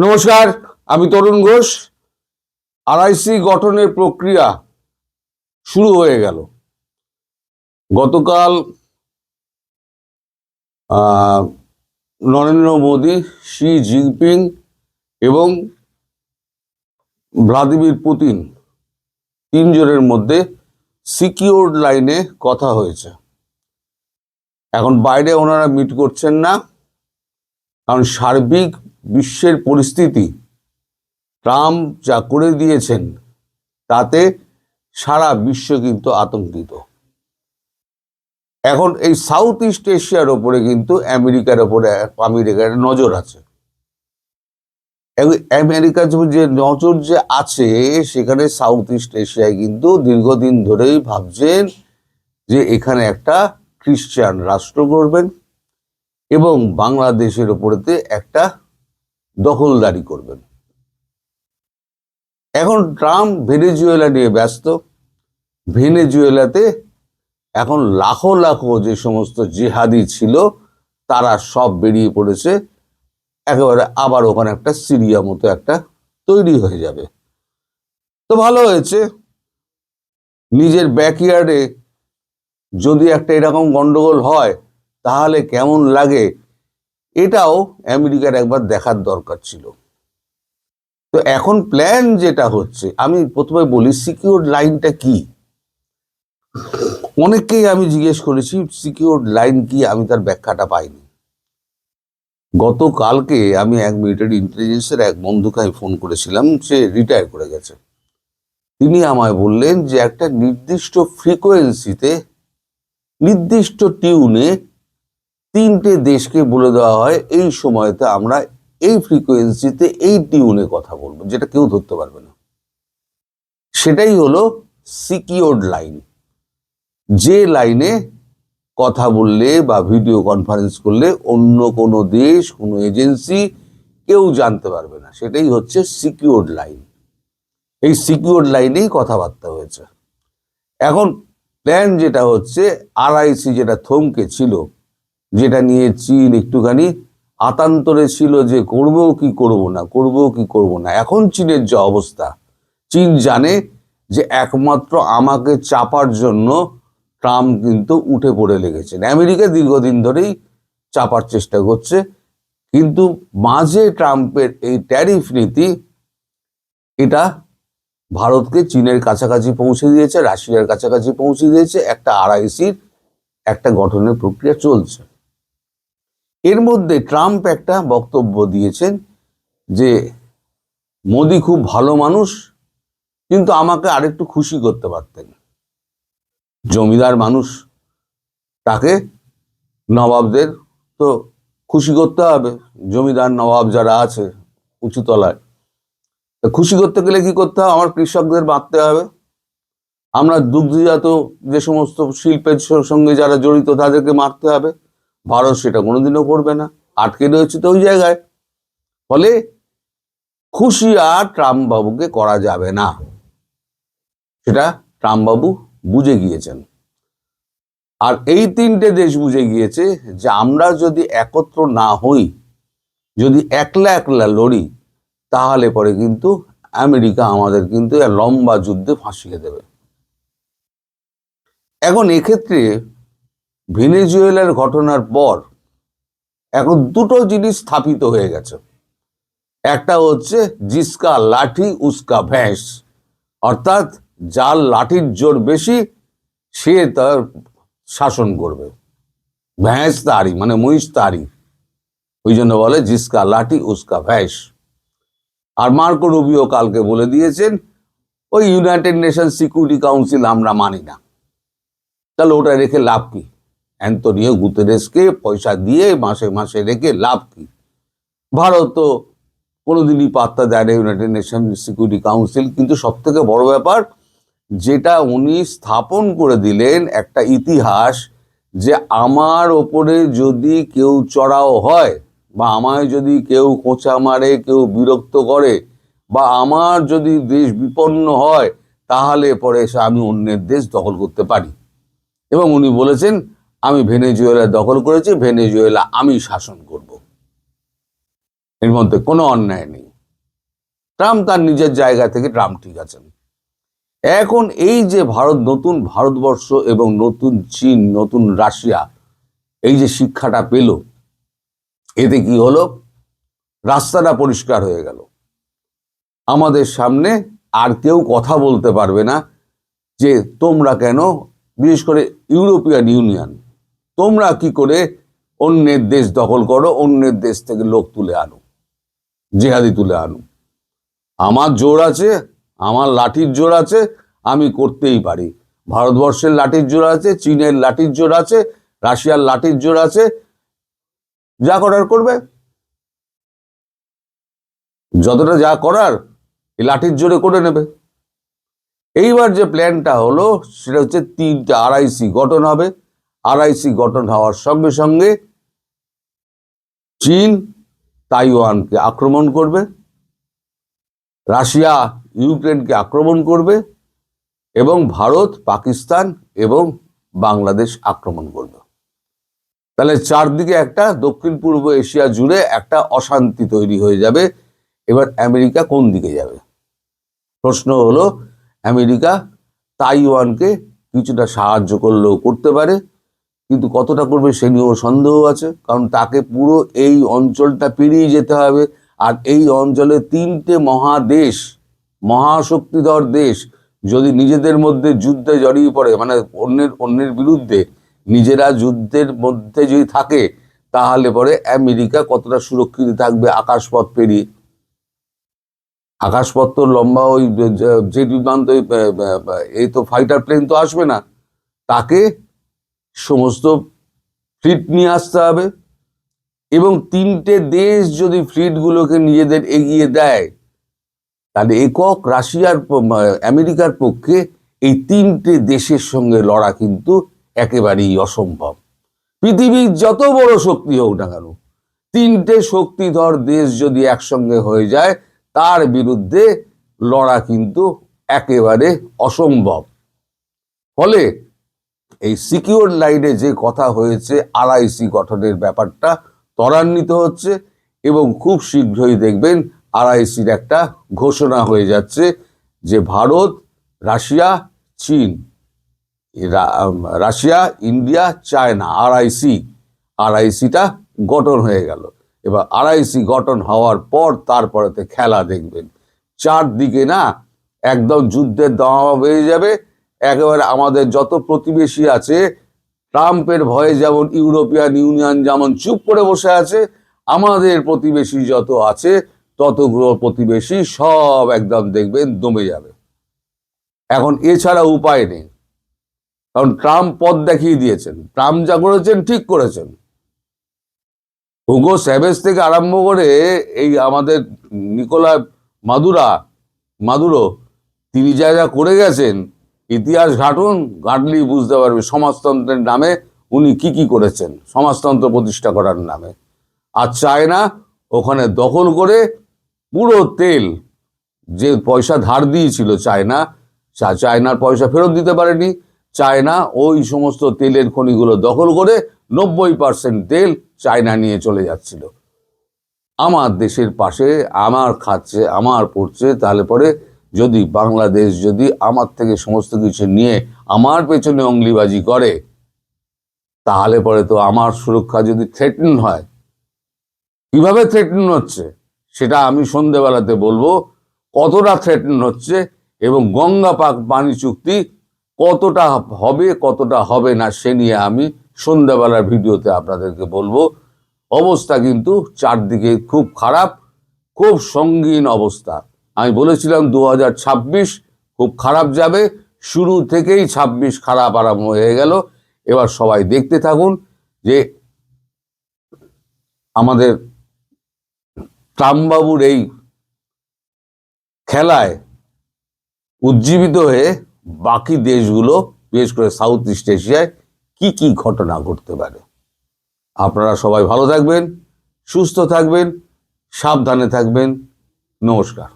নমস্কার, আমি তরুণ ঘোষ। আরআইসি গঠনের প্রক্রিয়া শুরু হয়ে গেল। গতকাল নরেন্দ্র মোদী, শি জিনপিং এবং ভ্লাদিমির পুতিন তিনজনের মধ্যে সিকিউরড লাইনে কথা হয়েছে। এখন বাইরে ওনারা মিট করছেন না, কারণ সার্বিক বিশ্বের পরিস্থিতি ট্রাম্প যা করে দিয়েছেন তাতে সারা বিশ্ব কিন্তু আতঙ্কিত। এখন এই সাউথ ইস্ট এশিয়ার ওপরে কিন্তু আমেরিকার নজর আছে। আমেরিকার যে নজর যে আছে সেখানে সাউথ ইস্ট এশিয়ায় কিন্তু দীর্ঘদিন ধরেই ভাবছেন যে এখানে একটা খ্রিস্টান রাষ্ট্র করবেন এবং বাংলাদেশের ওপরেতে একটা দখলদারি করবেন। এখন ট্রাম্প ভেনেজুয়েলা নিয়ে ব্যস্ত। ভেনেজুয়েলাতে এখন লাখো লাখো যে সমস্ত জিহাদি ছিল তারা সব বেরিয়ে পড়েছে, একেবারে আবার ওখানে একটা সিরিয়া মতো একটা তৈরি হয়ে যাবে। তো ভালো হয়েছে, নিজের ব্যাকইয়ার্ডে যদি একটা এরকম গন্ডগোল হয় তাহলে কেমন লাগে এটাও আমেরিকার একবার দেখার দরকার ছিল। তো এখন প্ল্যান যেটা হচ্ছে, আমি প্রথমে বলি সিকিউরড লাইনটা কি। অনেককেই আমি জিজ্ঞেস করেছি সিকিউরড লাইন কি, আমি তার ব্যাখ্যাটা পাইনি। গতকালকে আমি এক মিলিটারি ইন্টেলিজেন্সের এক বন্ধুকে আমি ফোন করেছিলাম, সে রিটায়ার করে গেছে। তিনি আমায় বললেন যে একটা নির্দিষ্ট ফ্রিকোয়েন্সিতে নির্দিষ্ট টিউনে তিনটে দেশকে বলে দেওয়া হয় এই সময়তে আমরা এই ফ্রিকোয়েন্সিতে এই টিউনে কথা বলবো, যেটা কেউ ধরতে পারবে না। সেটাই হলো সিকিউরড লাইন। যে লাইনে কথা বললে বা ভিডিও কনফারেন্স করলে অন্য কোনো দেশ, কোনো এজেন্সি কেউ জানতে পারবে না, সেটাই হচ্ছে সিকিউরড লাইন। এই সিকিউরড লাইনেই কথাবার্তা হয়েছে। এখন প্ল্যান যেটা হচ্ছে, আরআইসি যেটা থমকে ছিল, যেটা নিয়ে চীন একটুখানি আতান্তরে ছিল যে করবো কি করবো না। এখন চীনের যে অবস্থা, চীন জানে যে একমাত্র আমাকে চাপার জন্য ট্রাম্প কিন্তু উঠে পড়ে লেগেছেন। আমেরিকা দীর্ঘদিন ধরেই চাপার চেষ্টা করছে, কিন্তু মাঝে ট্রাম্পের এই ট্যারিফ নীতি এটা ভারতকে চীনের কাছাকাছি পৌঁছে দিয়েছে, রাশিয়ার কাছাকাছি পৌঁছে দিয়েছে। একটা আরআইসির একটা গঠনের প্রক্রিয়া চলছে। এর মধ্যে ট্রাম্প একটা বক্তব্য দিয়েছেন যে মোদি খুব ভালো মানুষ, কিন্তু আমাকে আরেকটু খুশি করতে পারতেন। জমিদার মানুষ, তাকে নবাবদের তো খুশি করতে হবে। জমিদার নবাব যারা আছে উঁচু তলায়, খুশি করতে গেলে কি করতে হবে? আমার কৃষকদের বাঁধতে হবে, আমরা দুগ্ধজাত যে সমস্ত শিল্পের সঙ্গে যারা জড়িত তাদেরকে মারতে হবে। ভারত সেটা কোনোদিনও করবে না, আটকে রয়েছে তো ওই জায়গায়। ফলে খুশি আর ট্রাম্প বাবুকে করা যাবে না, সেটা ট্রাম্প বাবু বুঝে গিয়েছেন। আর এই তিনটে দেশ বুঝে গিয়েছে যে আমরা যদি একত্র না হই, যদি একলা একলা লড়ি, তাহলে পরে কিন্তু আমেরিকা আমাদের কিন্তু লম্বা যুদ্ধে ফাঁসিয়ে দেবে। এখন এক্ষেত্রে ভেনেজুয়েলার ঘটনার পর এখন দুটো জিনিস স্থাপিত হয়ে গেছে। একটা হচ্ছে জিসকা লাঠি উস্কা ভ্যাঁস, অর্থাৎ যার লাঠির জোর বেশি সে তার শাসন করবে, ভ্যাঁস তারই, মানে মহিষ তারই। ওই জন্য বলে জিসকা লাঠি উস্কা ভ্যাঁস। আর মার্কো রুবিও কালকে বলে দিয়েছেন ওই ইউনাইটেড নেশন সিকিউরিটি কাউন্সিল আমরা মানি না। তাহলে ওটা রেখে লাভ কি? অ্যান্তোনিও গুতেরেসকে পয়সা দিয়ে মাসে মাসে রেখে লাভ কি? ভারত তো কোনোদিনই পাত্তা দেয় না ইউনাইটেড নেশন সিকিউরিটি কাউন্সিল। কিন্তু সব থেকে বড় ব্যাপার যেটা উনি স্থাপন করে দিলেন, একটা ইতিহাস, যে আমার ওপরে যদি কেউ চড়াও হয় বা আমায় যদি কেউ খোঁচা মারে, কেউ বিরক্ত করে, বা আমার যদি দেশ বিপন্ন হয়, তাহলে পরে আমি অন্যের দেশ দখল করতে পারি। এবং উনি বলেছেন আমি ভেনেজুয়েলা দখল করেছি, ভেনেজুয়েলা আমি শাসন করব, এর মধ্যে কোনো অন্যায় নেই। ট্রাম্প তার নিজের জায়গা থেকে ট্রাম্প ঠিক আছেন। এখন এই যে নতুন ভারতবর্ষ এবং নতুন চীন, নতুন রাশিয়া এই যে শিক্ষাটা পেল, এতে কি হলো, রাস্তাটা পরিষ্কার হয়ে গেল। আমাদের সামনে আর কেউ কথা বলতে পারবে না যে তোমরা কেন, বিশেষ করে ইউরোপিয়ান ইউনিয়ন, তোমরা কি করে অন্যের দেশ দখল করো, অন্যের দেশ থেকে লোক তুলে আনো, জেহাদি তুলে আনো। আমার জোর আছে, আমার লাঠির জোর আছে, আমি করতেই পারি। ভারতবর্ষের লাঠির জোর আছে, চীনের লাঠির জোর আছে, রাশিয়ার লাঠির জোর আছে, যা করার করবে। যতটা যা করার এই লাঠির জোরে করে নেবে। এইবার যে প্ল্যানটা হলো সেটা হচ্ছে 3টে RIC গঠন হবে। RIC গঠন হওয়ার সঙ্গে সঙ্গে চীন তাইওয়ানকে আক্রমণ করবে, রাশিয়া ইউক্রেনকে আক্রমণ করবে এবং ভারত পাকিস্তান এবং বাংলাদেশ আক্রমণ করবে। তাহলে চারদিকে একটা দক্ষিণ পূর্ব এশিয়া জুড়ে একটা অশান্তি তৈরি হয়ে যাবে। এবার আমেরিকা কোন দিকে যাবে? প্রশ্ন হলো, আমেরিকা তাইওয়ানকে কিছুটা সাহায্য করলেও করতে পারে, কিন্তু কতটা করবে সে নিয়েও সন্দেহ আছে, কারণ তাকে পুরো এই অঞ্চলটা পেরিয়ে যেতে হবে। আর এই অঞ্চলে 3টে মহাদেশ, মহাশক্তিধর দেশ যদি নিজেদের মধ্যে যুদ্ধে জড়িয়ে পড়ে, মানে অন্যের বিরুদ্ধে নিজেরা যুদ্ধের মধ্যে যদি থাকে, তাহলে পরে আমেরিকা কতটা সুরক্ষিত থাকবে আকাশপথ পেরিয়ে? আকাশপথ তো লম্বা, ওই জেট বিমান তো, এই তো ফাইটার প্লেন তো আসবে না, তাকে সমস্ত ফ্লিট নিয়ে আসতে হবে। এবং 3টে দেশ যদি ফ্লিটগুলোকে নিজেদের এগিয়ে দেয়, তাহলে একক রাশিয়ার আমেরিকার পক্ষে এই 3টে দেশের সঙ্গে লড়া কিন্তু একেবারেই অসম্ভব। পৃথিবীর যত বড় শক্তি হোক না কেন, 3টে শক্তিধর দেশ যদি একসঙ্গে হয়ে যায়, তার বিরুদ্ধে লড়া কিন্তু একেবারে অসম্ভব। ফলে এই সিকিউর লাইনে যে কথা হয়েছে, RIC গঠনের ব্যাপারটা ত্বরান্বিত হচ্ছে এবং খুব শীঘ্রই দেখবেন RICর একটা ঘোষণা হয়ে যাচ্ছে যে ভারত, রাশিয়া, চীন, রাশিয়া, ইন্ডিয়া, চায়না, RICটা গঠন হয়ে গেল। এবার RIC গঠন হওয়ার পর তারপরেতে খেলা দেখবেন। চারদিকে না একদম যুদ্ধের দামামা বেড়ে যাবে। একেবারে আমাদের যত প্রতিবেশী আছে, ট্রাম্পের ভয়ে যেমন ইউরোপিয়ান ইউনিয়ন যেমন চুপ করে বসে আছে, আমাদের প্রতিবেশী যত আছে ততগুলো প্রতিবেশী সব একদম দেখবেন দমে যাবে। এখন এছাড়া উপায় নেই, কারণ ট্রাম্প পথ দেখিয়ে দিয়েছেন। ট্রাম্প যা করেছেন ঠিক করেছেন। হুগো স্যাভেজ থেকে আরম্ভ করে এই আমাদের নিকোলা মাদুরো, তিনি যা যা করে গেছেন, ইতিহাস ঘাটলেই বুঝতে পারবে সমাজতন্ত্রের নামে উনি কি কি করেছেন, সমাজতন্ত্র প্রতিষ্ঠা করার নামে। আর চায়না ওখানে দখল করে পুরো তেল, যে পয়সা ধার দিয়েছিল চায়নার পয়সা ফেরত দিতে পারেনি। চায়না ওই সমস্ত তেলের খনিগুলো দখল করে 90% তেল চায়না নিয়ে চলে যাচ্ছিল। আমার দেশের পাশে আমার খাচ্ছে, আমার পড়ছে, তাহলে পরে যদি বাংলাদেশ যদি আমার থেকে সমস্ত কিছু নিয়ে আমার পেছনে অঙ্গলিবাজি করে, তাহলে পরে তো আমার সুরক্ষা যদি থ্রেটেন হয়, কিভাবে থ্রেটেন হচ্ছে সেটা আমি সন্ধেবেলাতে বলবো, কতটা থ্রেটেন হচ্ছে এবং গঙ্গা পানি চুক্তি কতটা হবে কতটা হবে না সে নিয়ে আমি সন্ধ্যাবেলার ভিডিওতে আপনাদেরকে বলবো। অবস্থা কিন্তু চারদিকে খুব খারাপ, খুব সঙ্গীন অবস্থা। আমি বলেছিলাম 2026 খুব খারাপ যাবে, শুরু থেকেই 26 খারাপ আরম্ভ হয়ে গেল। এবার সবাই দেখতে থাকুন যে আমাদের ট্রাম্পবাবুর এই খেলায় উজ্জীবিত হয়ে বাকি দেশগুলো, বিশেষ করে সাউথ ইস্ট এশিয়ায় কি কি ঘটনা ঘটতে পারে। আপনারা সবাই ভালো থাকবেন, সুস্থ থাকবেন, সাবধানে থাকবেন। নমস্কার।